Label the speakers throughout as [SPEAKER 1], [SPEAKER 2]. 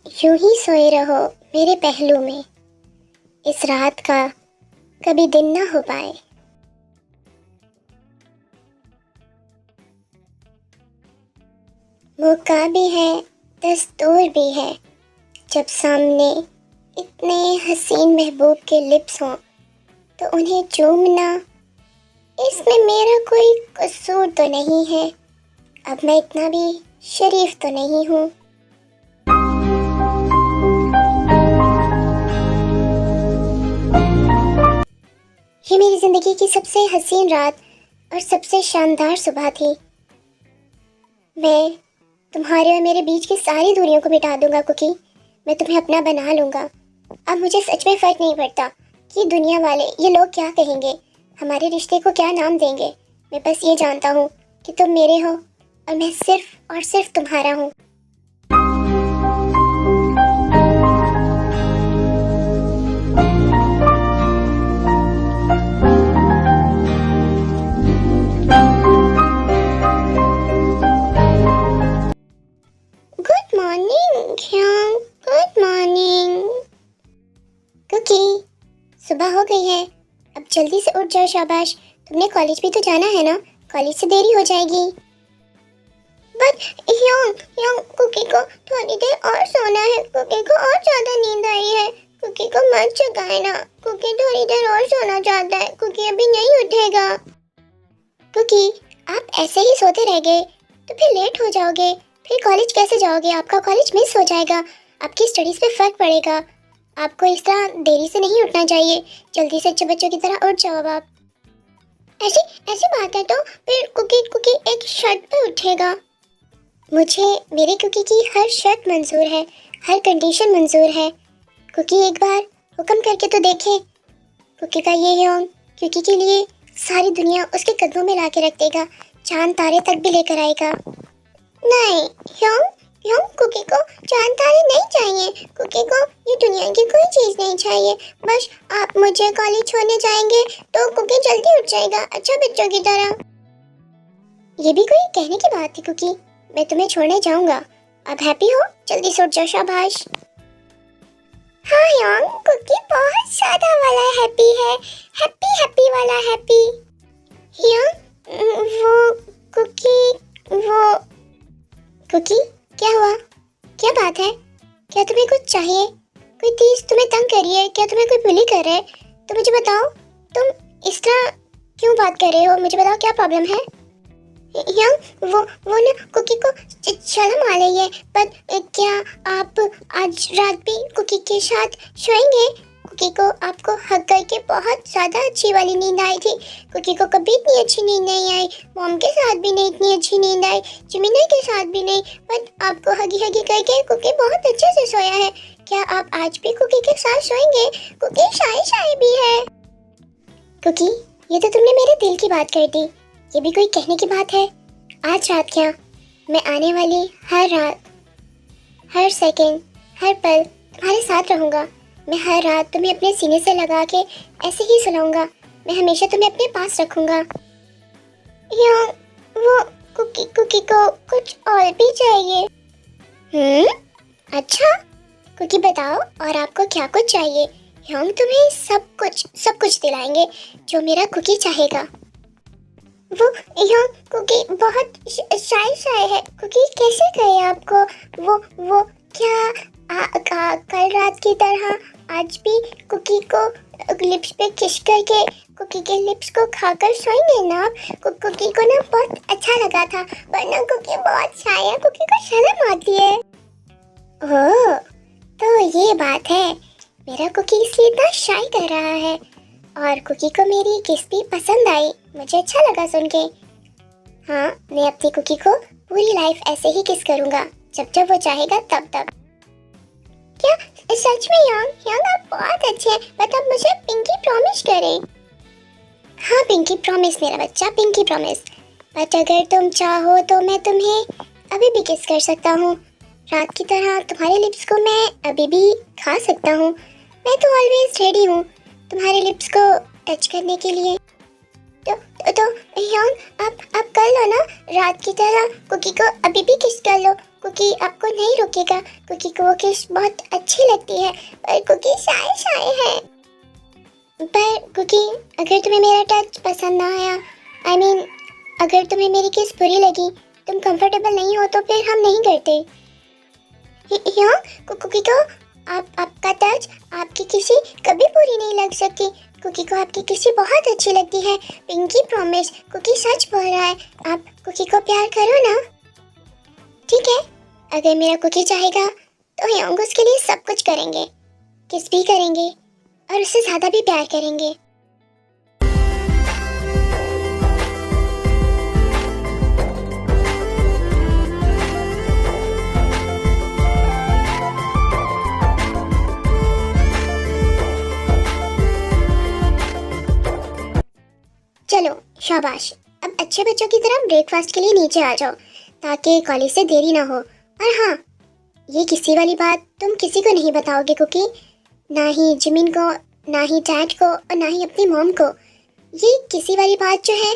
[SPEAKER 1] यूं ही सोए रहो मेरे पहलू में, इस रात का कभी दिन ना हो पाए। मौका भी है, दस्तूर भी है, जब सामने इतने हसीन महबूब के लिप्स हों तो उन्हें चूमना, इसमें मेरा कोई कसूर तो नहीं है। अब मैं इतना भी शरीफ तो नहीं हूँ। ये मेरी जिंदगी की सबसे हसीन रात और सबसे शानदार सुबह थी। मैं तुम्हारे और मेरे बीच की सारी दूरियों को मिटा दूंगा कुकी। मैं तुम्हें अपना बना लूंगा। अब मुझे सच में फर्क नहीं पड़ता कि दुनिया वाले, ये लोग क्या कहेंगे, हमारे रिश्ते को क्या नाम देंगे। मैं बस ये जानता हूँ कि तुम मेरे हो और मैं सिर्फ और सिर्फ तुम्हारा हूँ। Good morning Hyang, good morning. Cookie, सुबह हो गई है, अब जल्दी से उठ जाओ। शाबाश, तुमने कॉलेज भी तो जाना है ना, कॉलेज से देरी हो जाएगी। बट ह्यांग, कुकी को थोड़ी देर और सोना है, कुकी को और ज्यादा नींद आई है। कुकी को मत जगाए ना, कुकी थोड़ी देर और सोना चाहता है, कुकी अभी नहीं उठेगा। कुकी, आप ऐसे ही सोते रह गए तो फिर लेट हो जाओगे, फिर कॉलेज कैसे जाओगे, आपका कॉलेज मिस हो जाएगा, आपकी स्टडीज पे फर्क पड़ेगा। आपको इस तरह देरी से नहीं उठना चाहिए, जल्दी से अच्छे बच्चों की तरह उठ जाओ। अब आप ऐसी ऐसी बात है तो फिर कुकी एक शर्त पे उठेगा। मुझे मेरे कुकी की हर शर्त मंजूर है, हर कंडीशन मंजूर है। कुकी एक बार हुक्म करके तो देखे। कुकी का ये ह्यांग कुकी के लिए सारी दुनिया उसके कदमों में ला के रख देगा, चांद तारे तक भी लेकर आएगा। नहीं ह्यांग, कुकी को चांद तारे नहीं चाहिए, कुकी को ये दुनिया की कोई चीज़ नहीं चाहिए। बस आप मुझे कॉलेज छोड़ने जाएंगे तो कुकी जल्दी उठ जाएगा, अच्छा बच्चों की तरह। ये भी कोई कहने की बात थी कुकी, मैं तुम्हें छोड़ने जाऊंगा। आप हैप्पी हो, जल्दी से उठ जाओ। शाबाश। हाँ ह्यांग, कुकी बहुत ज्यादा वाला हैप्पी है, हैप्पी हैप्पी वाला हैप्पी। ह्यांग, वो कुकी क्या हुआ, क्या बात है, क्या तुम्हें कुछ चाहिए, कोई चीज तुम्हें तंग कर रही है, क्या तुम्हें कोई बुली कर रहा है? तो मुझे बताओ, तुम इस तरह क्यों बात कर रहे हो, मुझे बताओ क्या प्रॉब्लम है? ह्यांग, वो ना कुकी को शर्म आ रही है, पर क्या आप आज रात भी कुकी के साथ सोएंगे? कुकी को आपको हक करके बहुत ज़्यादा अच्छी वाली नींद आई थी। कुकी को कभी इतनी अच्छी नींद नहीं आई, मॉम के साथ भी नहीं इतनी अच्छी नींद आई, जिमिना के साथ भी नहीं, बट आपको हगी हगी करके कुकी बहुत अच्छे से सोया है। क्या आप आज भी कुकी के साथ सोएंगे? कुकी शाय भी है। कुकी, ये तो तुमने मेरे दिल की बात कर दी, ये भी कोई कहने की बात है? आज रात क्या, मैं आने वाली हर रात, हर सेकंड, हर पल तुम्हारे साथ रहूँगा। मैं हर रात तुम्हें अपने सीने से लगा के ऐसे ही सुलाऊंगा, मैं हमेशा तुम्हें अपने पास रखूँगा। या वो कुकी को कुछ और भी चाहिए? अच्छा, कुकी बताओ और आपको क्या कुछ चाहिए? ह्यांग तुम्हें सब कुछ दिलाएंगे जो मेरा कुकी चाहेगा। वो ह्यांग, कुकी बहुत शाय है, कुकी कैसे कहे आपको? वो क्या कल रात की तरह आज भी कुकी को लिप्स पे किस करके कुकी के लिप्स को खाकर सोएंगे ना? कुकी को ना बहुत अच्छा लगा था, वरना कुकी बहुत शाय है, कुकी को शर्म आती है। ओह, तो ये बात है, मेरा कुकी इसलिए इतना शाय कर रहा है। और कुकी को मेरी किस भी पसंद आई, मुझे अच्छा लगा सुन के। हाँ, मैं अपनी कुकी को पूरी लाइफ ऐसे ही किस करूँगा, जब वो चाहेगा तब। क्या सच में ह्यांग आप बहुत अच्छे हैं, बट अब मुझे पिंकी प्रॉमिस करें। हाँ पिंकी प्रॉमिस मेरा बच्चा, पिंकी प्रॉमिस। बट अगर तुम चाहो तो मैं तुम्हें अभी भी किस कर सकता हूँ, रात की तरह तुम्हारे लिप्स को मैं अभी भी खा सकता हूँ। मैं तो ऑलवेज रेडी हूँ तुम्हारे लिप्स को टच करने के लिए। तो ह्यांग, आप कर लो ना, रात की तरह कुकी को अभी भी किस कर लो, कुकी आपको नहीं रोकेगा। कुकी को वो किस बहुत अच्छी लगती है, पर कुकी शाय शाय है। पर कुकी, अगर तुम्हें मेरा टच पसंद ना आया, आई मीन अगर तुम्हें मेरी किस बुरी लगी, तुम कंफर्टेबल नहीं हो, तो फिर हम नहीं करते। कुकी को आपका टच आपकी किसी कभी पूरी नहीं लग सकती। कुकी को आपकी किसी बहुत अच्छी लगती है। पिंकी प्रॉमिस, कुकी सच बोल रहा है। आप कुकी को प्यार करो ना। ठीक है, अगर मेरा कुकी चाहेगा तो ह्योंग उसके लिए सब कुछ करेंगे, किस भी करेंगे और उससे ज्यादा भी प्यार करेंगे। चलो शाबाश, अब अच्छे बच्चों की तरह ब्रेकफास्ट के लिए नीचे आ जाओ, ताकि कॉलेज से देरी ना हो। और हाँ, ये किसी वाली बात तुम किसी को नहीं बताओगे कुकी, ना ही जिमिन को, ना ही डैड को, और ना ही अपनी मॉम को। ये किसी वाली बात जो है,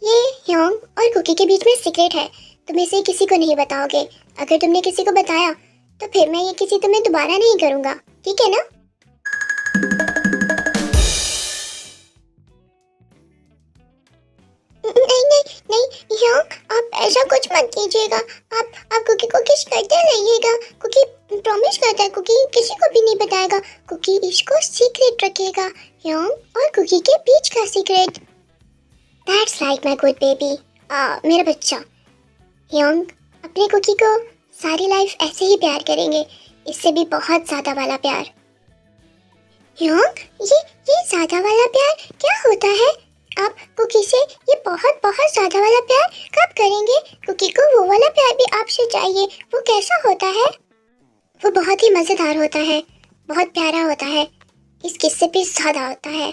[SPEAKER 1] ये ह्योंग और कुकी के बीच में सीक्रेट है। तुम इसे किसी को नहीं बताओगे। अगर तुमने किसी को बताया तो फिर मैं ये किसी तुम्हें दोबारा नहीं करूँगा, ठीक है ना? नहीं नहीं नहीं ह्योंग, आप ऐसा कुछ मत कीजिएगा। आप कुकी को किस करते रहिएगा। कुकी प्रॉमिस करता है कुकी किसी को भी नहीं बताएगा। कुकी इसको सीक्रेट रखेगा, ह्योंग और कुकी के बीच का secret. That's like my good baby, मेरा बच्चा। ह्योंग अपने कुकी को सारी लाइफ ऐसे ही प्यार करेंगे, इससे भी बहुत ज्यादा वाला प्यार। ह्योंग, ये ज्यादा वाला प्यार क्या होता है? आप कुकी से ये बहुत बहुत ज्यादा वाला प्यार कब करेंगे? कुकी को वो वाला प्यार भी आपसे चाहिए, वो कैसा होता है? वो बहुत ही मजेदार होता है, बहुत प्यारा होता है, इस किस्से पे ज्यादा होता है।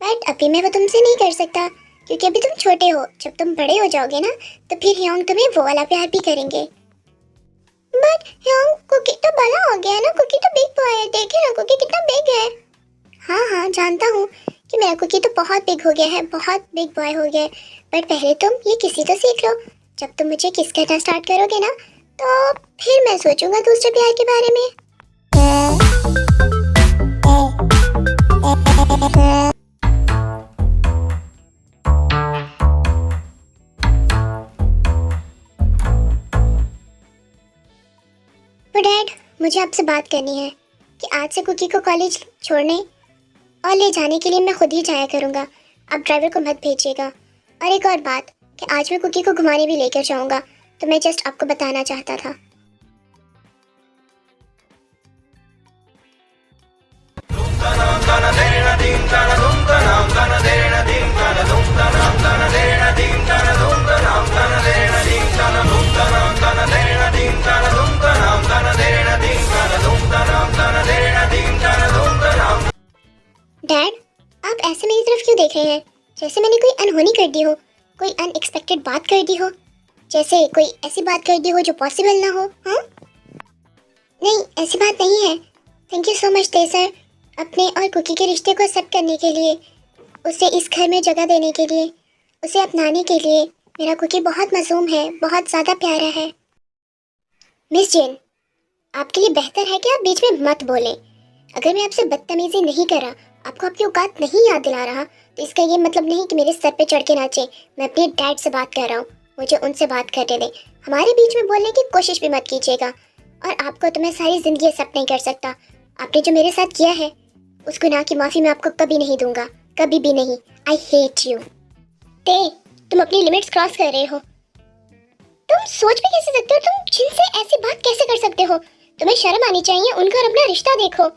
[SPEAKER 1] बट अभी मैं वो तुमसे नहीं कर सकता, क्योंकि अभी तुम छोटे हो। जब तुम बड़े हो जाओगे ना, तो फिर ह्योंग तुम्हें वो वाला प्यार भी करेंगे। बट ह्योंग, कुकी तो बड़ा हो गया है ना, कुकी तो बिग बॉय है, देखे ना कुकी कितना बिग है। हाँ हाँ, जानता हूँ कि मेरा कुकी तो बहुत बिग हो गया है, बहुत बिग बॉय हो गया है। बट पहले तुम ये किसी तो सीख लो। जब तुम मुझे किस करना स्टार्ट करोगे ना, तो फिर मैं सोचूंगा दूसरे प्यार के बारे में। तो डैड, मुझे आपसे बात करनी है कि आज से कुकी को कॉलेज छोड़ने और ले जाने के लिए मैं खुद ही जाया करूँगा। आप ड्राइवर को मत भेजिएगा। और एक और बात कि आज मैं कुकी को घुमाने भी लेकर जाऊँगा, तो मैं जस्ट आपको बताना चाहता था। डैड, आप ऐसे मेरी तरफ क्यों देख रहे हैं, जैसे मैंने कोई अनहोनी कर दी हो, कोई अनएक्सपेक्टेड बात कर दी हो, जैसे कोई ऐसी बात कर दी हो जो पॉसिबल ना हो? हाँ नहीं, ऐसी बात नहीं है। Thank you so much they sir, अपने और कुकी के रिश्ते को एक्सेप्ट करने के लिए, उसे इस घर में जगह देने के लिए, उसे अपनाने के लिए। मेरा कुकी बहुत मासूम है, बहुत ज़्यादा प्यारा है। मिस जेन, आपके लिए बेहतर है कि आप बीच में मत बोलें। अगर मैं आपसे बदतमीजी नहीं कर रहा, आपको आपकी औकात नहीं याद दिला रहा, तो इसका ये मतलब नहीं कि मेरे सर पे चढ़ के नाचे। मैं अपने डैड से बात कर रहा हूँ, मुझे उनसे बात करने दें। हमारे बीच में बोलने की कोशिश भी मत कीजिएगा। और आपको तो मैं सारी ज़िंदगी एक्सेप्ट नहीं कर सकता। आपने जो मेरे साथ किया है, उस गुनाह की माफ़ी मैं आपको कभी नहीं दूंगा, कभी भी नहीं। I hate you. ते, तुम अपनी लिमिट्स क्रॉस कर रहे हो। तुम सोच भी कैसे सकते हो? तुम जिनसे ऐसी बात कैसे कर सकते हो? तुम्हें शर्म आनी चाहिए। उनका और अपना रिश्ता देखो।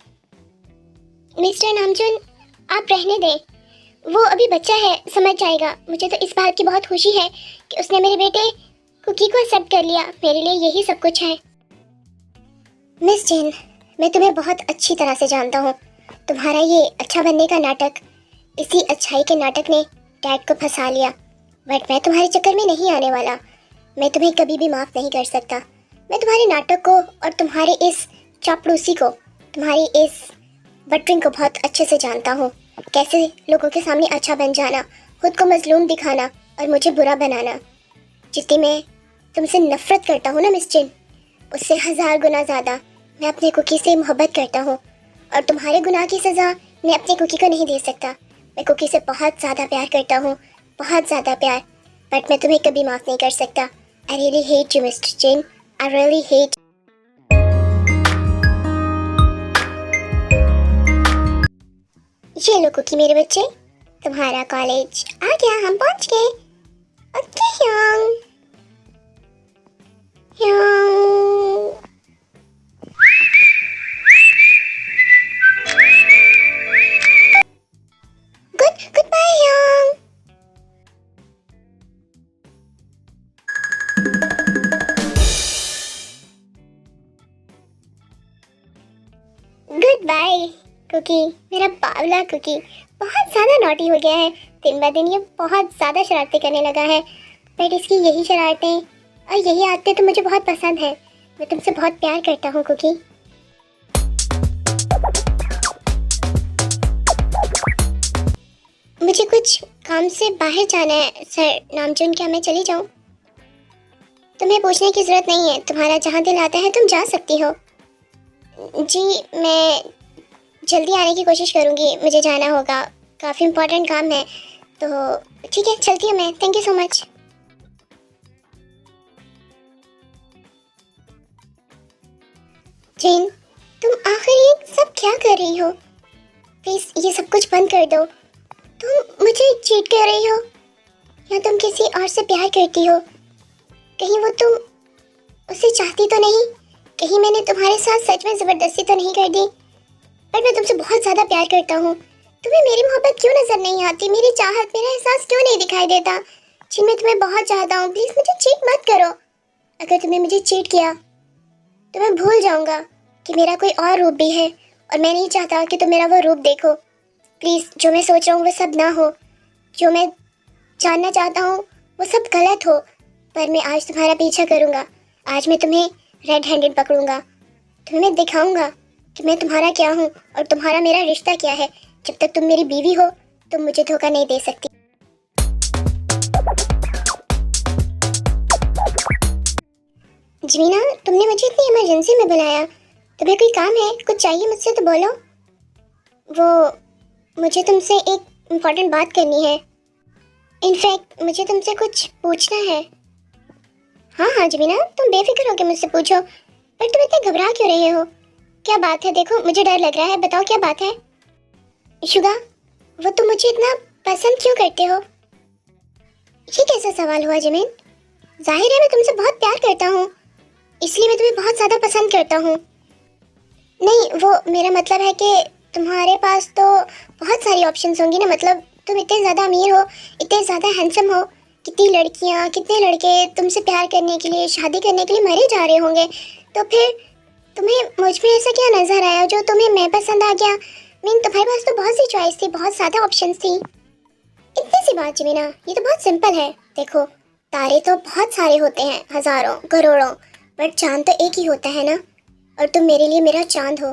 [SPEAKER 1] मिस्टर नामजुन, आप रहने दें, वो अभी बच्चा है, समझ जाएगा। मुझे तो इस बात की बहुत खुशी है कि उसने मेरे बेटे कुकी को एक्सेप्ट कर लिया। मेरे लिए यही सब कुछ है। मिस जेन, मैं तुम्हें बहुत अच्छी तरह से जानता हूँ। तुम्हारा ये अच्छा बनने का नाटक, इसी अच्छाई के नाटक ने डैड को फंसा लिया। बट मैं तुम्हारे चक्कर में नहीं आने वाला। मैं तुम्हें कभी भी माफ़ नहीं कर सकता। मैं तुम्हारे नाटक को और तुम्हारे इस चापलूसी को, तुम्हारी इस बटरिंग को बहुत अच्छे से जानता हूँ। कैसे लोगों के सामने अच्छा बन जाना, खुद को मजलूम दिखाना और मुझे बुरा बनाना। जितनी मैं तुमसे नफरत करता हूँ ना मिस जिन, उससे 1000 गुना ज़्यादा मैं अपने कुकी से मोहब्बत करता हूँ, और तुम्हारे गुनाह की सज़ा मैं अपनी कुकी को नहीं दे सकता। मैं कुकी से बहुत ज़्यादा प्यार करता हूँ, बहुत ज़्यादा प्यार, बट मैं तुम्हें कभी माफ़ नहीं कर सकता। I really hate you mister Jin, I really hate. ये लो कुकी मेरे बच्चे, तुम्हारा कॉलेज आ गया, हम पहुँच गए। Okay Yang Yang, goodbye Yang. Goodbye Cookie, मेरा बावला कुकी बहुत ज़्यादा नॉटी हो गया है। दिन ब दिन ये बहुत ज़्यादा शरारतें करने लगा है, बट इसकी यही शरारतें और यही आदतें तो मुझे बहुत पसंद है। मैं तुमसे बहुत प्यार करता हूँ कुकी। मुझे कुछ काम से बाहर जाना है सर नामचुन, क्या मैं चली जाऊँ? तुम्हें पूछने की ज़रूरत नहीं है, तुम्हारा जहाँ दिल आता है तुम जा सकती हो। जी मैं जल्दी आने की कोशिश करूँगी, मुझे जाना होगा, काफ़ी इम्पोर्टेंट काम है, तो ठीक है चलती हूँ मैं। Thank you so much. Jin, तुम आखिर ये सब क्या कर रही हो? प्लीज़ ये सब कुछ बंद कर दो। तुम मुझे चीट कर रही हो या तुम किसी और से प्यार करती हो? कहीं वो तुम उसे चाहती तो नहीं? कहीं मैंने तुम्हारे साथ सच में ज़बरदस्ती तो नहीं कर दी? पर मैं तुमसे बहुत ज़्यादा प्यार करता हूँ। तुम्हें मेरी मोहब्बत क्यों नज़र नहीं आती? मेरी चाहत, मेरा एहसास क्यों नहीं दिखाई देता? जी मैं तुम्हें बहुत चाहता हूँ, प्लीज़ मुझे चीट मत करो। अगर तुमने मुझे चीट किया तो मैं भूल जाऊँगा कि मेरा कोई और रूप भी है, और मैं नहीं चाहता कि तुम मेरा वो रूप देखो। प्लीज़ जो मैं सोच रहा हूँ वो सब ना हो, जो मैं जानना चाहता हूँ वो सब गलत हो। पर मैं आज तुम्हारा पीछा करूँगा, आज मैं तुम्हें रेड हैंडेड पकड़ूंगा, तुम्हें मैं दिखाऊंगा कि मैं तुम्हारा क्या हूँ और तुम्हारा मेरा रिश्ता क्या है। जब तक तुम मेरी बीवी हो तुम मुझे धोखा नहीं दे सकती। जमीना, तुमने मुझे इतनी इमरजेंसी में बुलाया, तुम्हें कोई काम है, कुछ चाहिए मुझसे तो बोलो। वो मुझे तुमसे एक इम्पोर्टेंट बात करनी है। इनफैक्ट मुझे तुमसे कुछ पूछना है। हाँ हाँ जमीना, तुम बेफिक्र होकर मुझसे पूछो, पर तुम इतने घबरा क्यों रहे हो? क्या बात है? देखो मुझे डर लग रहा है, बताओ क्या बात है? शुगा, वो तुम मुझे इतना पसंद क्यों करते हो? ये कैसा सवाल हुआ जमीन? जाहिर है मैं तुमसे बहुत प्यार करता हूँ, इसलिए मैं तुम्हें बहुत ज़्यादा पसंद करता हूँ। नहीं, वो मेरा मतलब है कि तुम्हारे पास तो बहुत सारी ऑप्शंस होंगी ना, मतलब तुम इतने ज़्यादा अमीर हो, इतने ज़्यादा हैंडसम हो, कितनी लड़कियाँ कितने लड़के तुमसे प्यार करने के लिए, शादी करने के लिए मरे जा रहे होंगे, तो फिर तुम्हें मुझ में ऐसा क्या नज़र आया जो तुम्हें मैं पसंद आ गया? मीन तुम्हारे पास तो बहुत सी चॉइस थी, बहुत ज़्यादा ऑप्शंस थी। इतनी सी बात जमीना, ये तो बहुत सिंपल है। देखो तारे तो बहुत सारे होते हैं, हज़ारों करोड़ों, बट चांद तो एक ही होता है ना, और तुम मेरे लिए मेरा चांद हो,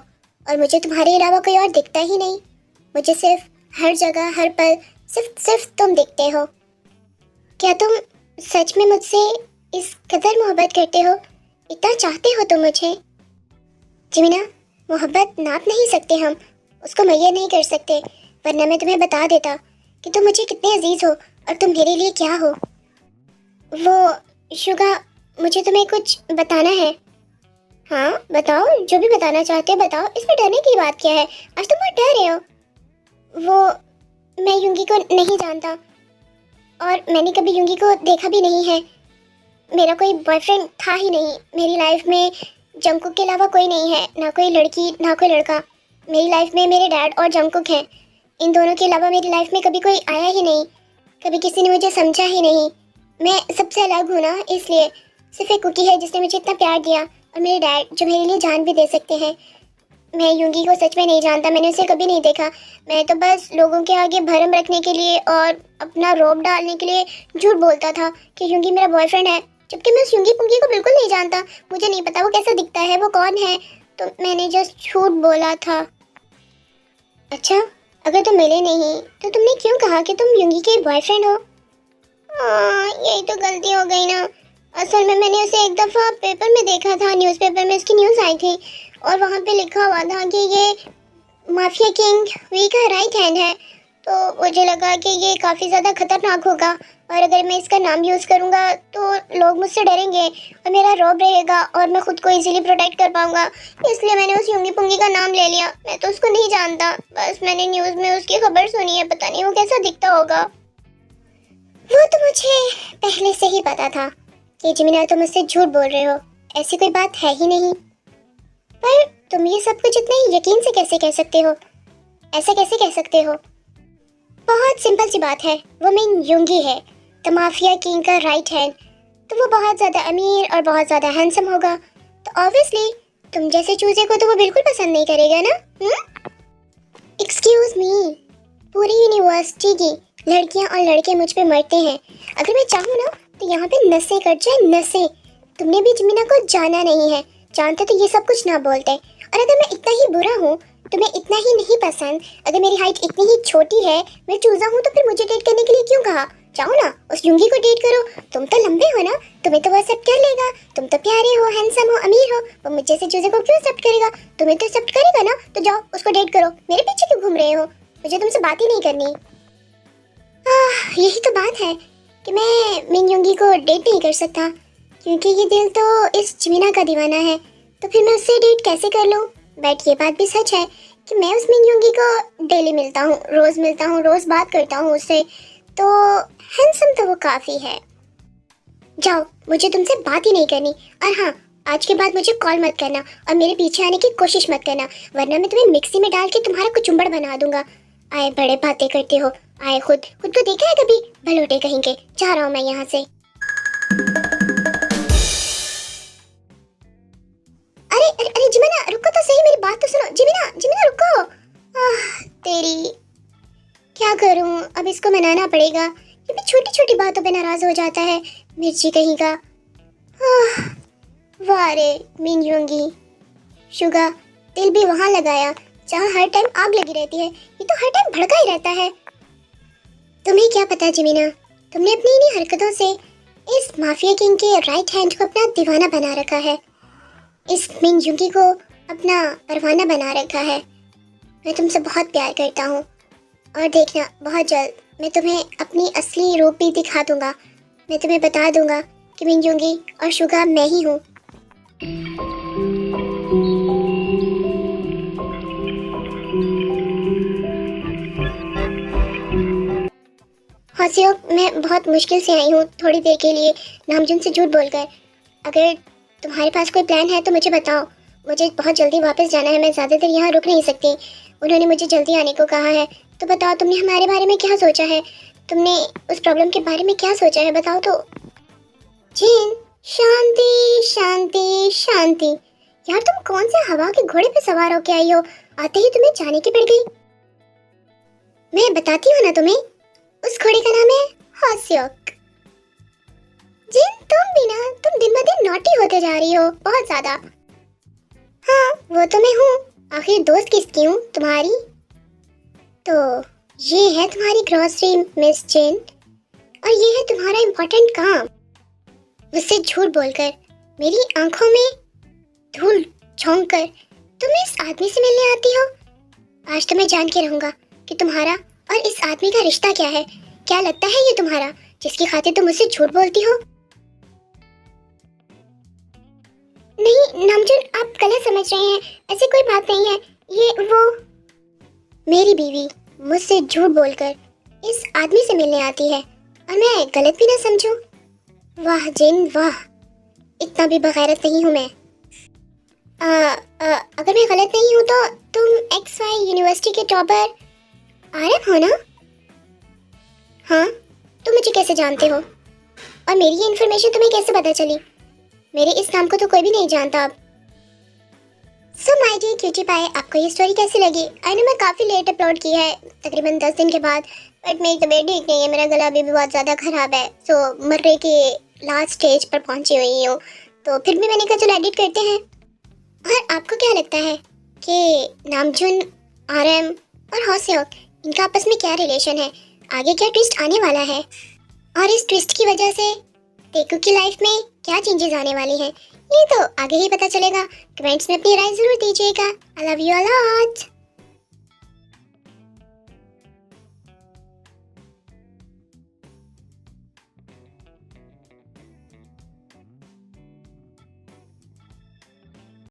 [SPEAKER 1] और मुझे तुम्हारे अलावा कोई और दिखता ही नहीं। मुझे सिर्फ हर जगह हर पल सिर्फ तुम दिखते हो। क्या तुम सच में मुझसे इस कदर मोहब्बत करते हो? इतना चाहते हो तुम मुझे? जमीना, मोहब्बत नाप नहीं सकते हम, उसको मैयर नहीं कर सकते, वरना मैं तुम्हें बता देता कि तुम मुझे कितने अजीज़ हो और तुम मेरे लिए क्या हो। वो शुगा, मुझे तुम्हें कुछ बताना है। हाँ बताओ, जो भी बताना चाहते हो बताओ, इसमें डरने की बात क्या है? आज तुम बहुत डर रहे हो। वो मैं युंगी को नहीं जानता, और मैंने कभी युंगी को देखा भी नहीं है। मेरा कोई बॉयफ्रेंड था ही नहीं, मेरी लाइफ में जंगकुक के अलावा कोई नहीं है, ना कोई लड़की ना कोई लड़का। मेरी लाइफ में मेरे डैड और जंगकुक हैं, इन दोनों के अलावा मेरी लाइफ में कभी कोई आया ही नहीं, कभी किसी ने मुझे समझा ही नहीं। मैं सबसे अलग हूँ ना, इसलिए सिर्फ एक कुकी है जिसने मुझे इतना प्यार दिया, और मेरे डैड जो मेरे लिए जान भी दे सकते हैं। मैं युंगी को सच में नहीं जानता, मैंने उसे कभी नहीं देखा। मैं तो बस लोगों के आगे भरम रखने के लिए और अपना रोब डालने के लिए झूठ बोलता था कि युंगी मेरा बॉयफ्रेंड है, जबकि मैं उस युंगी पुंगी को बिल्कुल नहीं जानता। मुझे नहीं पता वो कैसा दिखता है, वो कौन है, तो मैंने जस्ट झूठ बोला था। अच्छा, अगर तुम मिले नहीं तो तुमने क्यों कहा कि तुम युंगी के बॉयफ्रेंड हो? यही तो गलती हो गई ना, असल में मैंने उसे एक दफ़ा पेपर में देखा था, न्यूज़पेपर में उसकी न्यूज़ आई थी और वहाँ पे लिखा हुआ था कि ये माफिया किंग वी का राइट हैंड है। तो मुझे लगा कि ये काफ़ी ज़्यादा खतरनाक होगा और अगर मैं इसका नाम यूज़ करूँगा तो लोग मुझसे डरेंगे और मेरा रौब रहेगा और मैं खुद को इजीली प्रोटेक्ट कर पाऊँगा। इसलिए मैंने उस यूंगी पुंगी का नाम ले लिया। मैं तो उसको नहीं जानता, बस मैंने न्यूज़ में उसकी खबर सुनी है, पता नहीं वो कैसा दिखता होगा। वो तो मुझे पहले से ही पता था कि जिमिना तुम मुझसे झूठ बोल रहे हो, ऐसी कोई बात है ही नहीं। पर तुम ये सब कुछ इतने यकीन से कैसे कह सकते हो? ऐसा कैसे कह सकते हो? बहुत सिंपल सी बात है, वो मिन युंगी है, द माफिया किंग का राइट हैंड। तो वो बहुत ज़्यादा अमीर और बहुत ज़्यादा हैंडसम होगा, तो ऑब्वियसली तुम जैसे चूजे को तो वो बिल्कुल पसंद नहीं करेगा ना। एक्सक्यूज मी, पूरी यूनिवर्सिटी की लड़कियां और लड़के मुझ पे मरते हैं। अगर मैं चाहूँ ना तो यहाँ पे नसें कट जाए, नसें। तुमने भी जिमिना को जाना नहीं है, जानते तो ये सब कुछ ना बोलते। और अगर मैं इतना ही बुरा हूँ, तुम्हें इतना ही नहीं पसंद, अगर मेरी हाइट इतनी ही छोटी है, मैं चूजा हूँ, तो फिर मुझे डेट करने के लिए क्यों कहा? जाओ ना उस युंगी को डेट करो, तुम तो लंबे हो ना, तुम्हें तो वो एक्सेप्ट कर लेगा। तुम तो प्यारे हो, हैंडसम हो, अमीर हो, वो मुझे से चूजे को क्यों एक्सेप्ट करेगा? तुम्हें तो एक्सेप्ट करेगा ना, तो जाओ उसको डेट करो। मेरे पीछे क्यों घूम रहे हो? मुझे तुमसे बात ही नहीं करनी। यही तो बात है कि मैं मिन युंगी को डेट नहीं कर सकता, क्योंकि ये दिल तो इस जिमिना का दीवाना है। तो फिर मैं उससे डेट कैसे कर लूँ? बट ये बात भी सच है कि मैं उस मिन युंगी को डेली मिलता हूँ, रोज़ बात करता हूँ उससे, तो हैंडसम तो वो काफ़ी है। जाओ, मुझे तुमसे बात ही नहीं करनी। और हाँ, आज के बाद मुझे कॉल मत करना और मेरे पीछे आने की कोशिश मत करना, वरना मैं तुम्हें मिक्सी में डाल के तुम्हारा कुचुम्बड़ बना दूंगा। आए बड़े बातें करते हो, आए खुद को देखा है कभी? भलोटे कहेंगे, जा रहा हूँ मैं यहाँ से। अरे अरे अरे जिमिना, रुको तो सही, मेरी बात तो सुनो। जिमिना जिमिना रुको। तेरी क्या करूँ, अब इसको मनाना पड़ेगा। ये भी छोटी छोटी बातों पे नाराज हो जाता है, मिर्ची कहीं का। वाह रे मिन युंगी, शुगा, दिल भी वहाँ लगाया जहाँ हर टाइम आग लगी रहती है, ये तो हर टाइम भड़का ही रहता है। तुम्हें क्या पता जिमिना, तुमने अपनी इन्हीं हरकतों से इस माफिया किंग के राइट हैंड को अपना दीवाना बना रखा है, इस मिन युंगी को अपना परवाना बना रखा है। मैं तुमसे बहुत प्यार करता हूँ और देखना, बहुत जल्द मैं तुम्हें अपनी असली रूप भी दिखा दूंगा। मैं तुम्हें बता दूंगा कि मिन युंगी और शुगा मैं ही हूँ। हॉसियोक, मैं बहुत मुश्किल से आई हूँ थोड़ी देर के लिए नामजुन से झूठ बोलकर। अगर तुम्हारे पास कोई प्लान है तो मुझे बताओ, मुझे बहुत जल्दी वापस जाना है, मैं ज़्यादा देर यहाँ रुक नहीं सकती। उन्होंने मुझे जल्दी आने को कहा है। तो बताओ, तुमने हमारे बारे में क्या सोचा है? तुमने उस प्रॉब्लम के बारे में क्या सोचा है, बताओ तो। जिन, शांति शांति शांति। यार तुम कौन से हवा के घोड़े पे सवार होके आई हो, आते ही तुम्हें जाने की पड़ गई। मैं बताती हूँ ना तुम्हें, उस घोड़े का नाम है हॉसियोक। जिन, तुम भी ना, तुम दिन ब दिन नॉटी होते जा रही हो, बहुत ज्यादा। हाँ वो तो मैं हूँ, आखिर दोस्त किसकी हूँ, तुम्हारी। तो ये है तुम्हारी ग्रॉसरी मिस जिन, और ये है तुम्हारा इम्पोर्टेंट काम। मुझसे झूठ बोलकर, मेरी आंखों में धूल झोंक कर तुम इस आदमी से मिलने आती हो। आज तो मैं जान के रहूंगा कि तुम्हारा और इस आदमी का रिश्ता क्या है। क्या लगता है ये तुम्हारा, जिसकी खातिर तुम मुझसे झूठ बोलती हो? नहीं नामजुन, आप गलत समझ रहे हैं, ऐसी कोई बात नहीं है। ये वो मेरी बीवी मुझसे झूठ बोलकर इस आदमी से मिलने आती है और मैं गलत भी ना समझूं। वाह जिन वाह, इतना भी बगैरत नहीं हूँ मैं। अगर मैं गलत नहीं हूँ तो तुम XY यूनिवर्सिटी के टॉपर आरएम हो ना? हाँ, तुम मुझे कैसे जानते हो और मेरी ये इन्फॉर्मेशन तुम्हें कैसे पता चली? मेरे इस नाम को तो कोई भी नहीं जानता अब। So my dear cutie pie, आपको ये स्टोरी कैसी लगी? आई नो मैं काफ़ी लेट अपलोड की है, तकरीबन 10 दिन के बाद, बट मेरी तबीयत ठीक नहीं है, मेरा गला अभी भी बहुत ज़्यादा ख़राब है। सो मरने के लास्ट स्टेज पर पहुंची हुई हूँ, तो फिर भी मैंने कहा चलो एडिट करते हैं। और आपको क्या लगता है कि नामजुन, आरएम और हॉसियोक, इनका आपस में क्या रिलेशन है? आगे क्या ट्विस्ट आने वाला है? और इस ट्विस्ट की वजह से टेकू की लाइफ में क्या चेंजेस आने वाले हैं ये तो आगे ही पता चलेगा। कमेंट्स में अपनी राय जरूर दीजिएगा। I love you a lot.